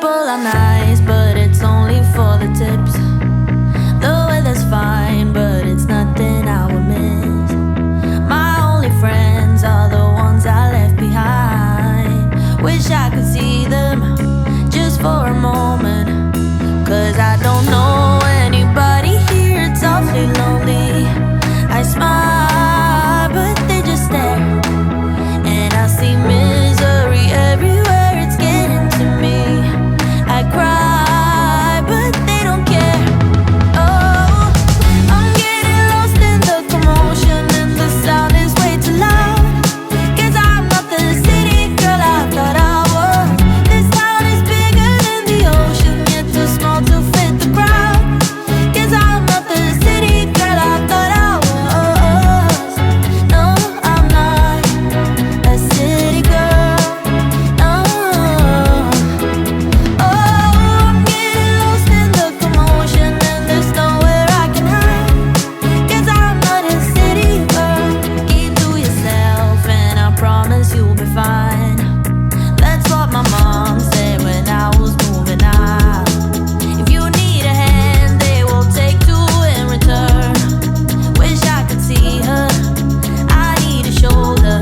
people are nice, but it's only for the tips. The weather's fine, but it's nothing I would miss. My only friends are the ones I left behind. Wish I could see them just for a moment, 'cause I don't know anybody here, it's awfully lonely. I smile, but they just stare, and I see misery everywhere, it's getting to me. I cry, but they don't care. Oh, I'm getting lost in the commotion, and the sound is way too loud, 'cause I'm not the city girl I thought I was. This town is bigger than the ocean, yet too small to fit the crowd, 'cause I'm not the city girl I thought I was. No, I'm not a city girl. No. Oh, I'm getting lost in the commotion, and there's nowhere I can hide, 'cause I'm not a city girl. Keep to yourself, and I promise you'll be fine. That's what my mom said when I was moving out. If you need a hand, they will take two in return. Wish I could see her, I need a shoulder,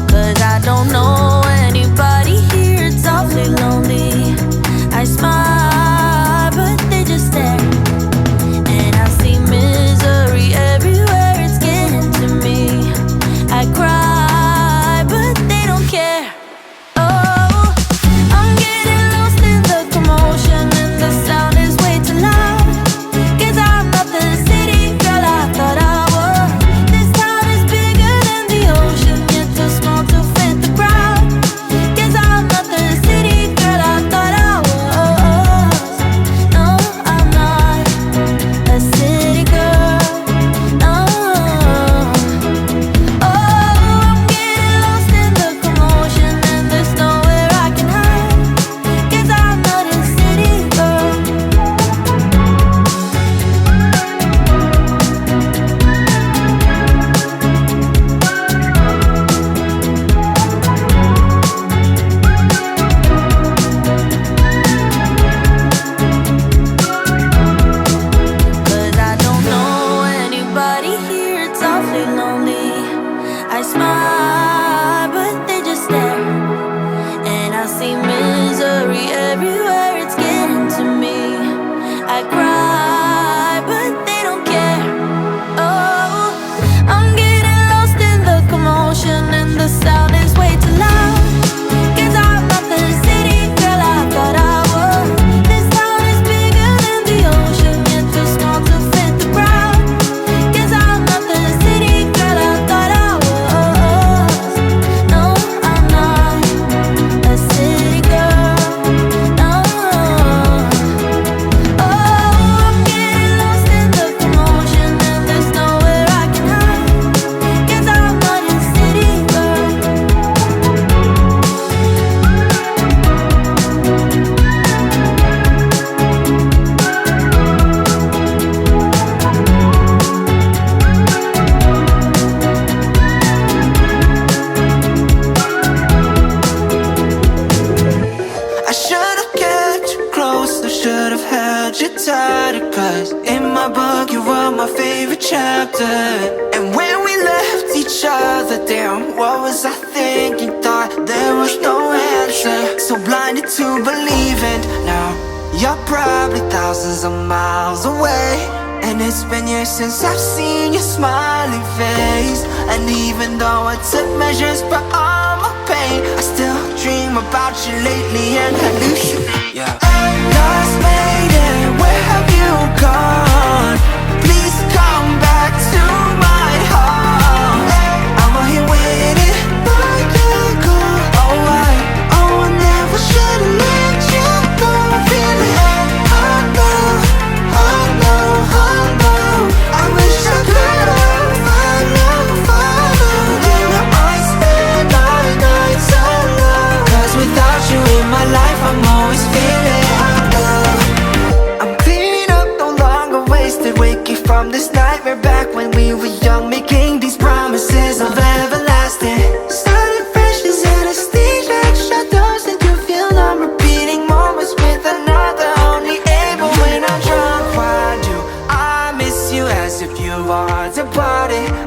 'cause I don't know anybody here, it's awfully lonely. I smile, but they just stare, and I see misery everywhere, it's getting to me. I cry, but they don't care. Oh, I'm getting lost in the commotion, and the sound is way too loud, 'cause I'm not the city girl I thought I was. This town is bigger than the ocean, yet too small to fit the crowd, 'cause I'm not the city girl I thought I was. No, I'm not a city girl. No. Oh, I'm getting lost in the commotion, and there's nowhere I can hide, 'cause I'm not a city girl. Cause I don't know anybody here, it's awfully lonely. I smile, but they just stare, and I see misery everywhere, it's getting to me. I cry, but they don't care. Oh, I'm getting lost in the commotion, and the sound is way too loud, 'cause I'm not the city girl I thought I was. This town is bigger than the ocean, yet too small to fit the crowd, 'cause I'm not the city girl I thought I was. No, I'm not a city girl. No. Oh, I'm getting lost in the commotion, and there's nowhere I can hide, 'cause I'm not a city girl. I should've kept you closer, should've held you tighter, 'cause in my book you were my favorite chapter. And when we left each other, damn, what was I thinking? Thought there was no answer, so blinded to believing. Now you're probably thousands of miles away, and it's been years since I've seen your smiling face. And even though I took measures for all my pain, I still dream about you lately and hallucinate. Yeah. Lost maiden, where have you gone? Please come back to my heart. I'm out here waiting, I can't go. Oh, I never should've let you go. Feeling I know. I wish I could've followed. And I spend my nights alone, 'cause without you in my life, I'm always feeling low. I'm cleaning up, no longer wasted. Wake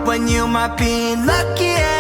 when you might be lucky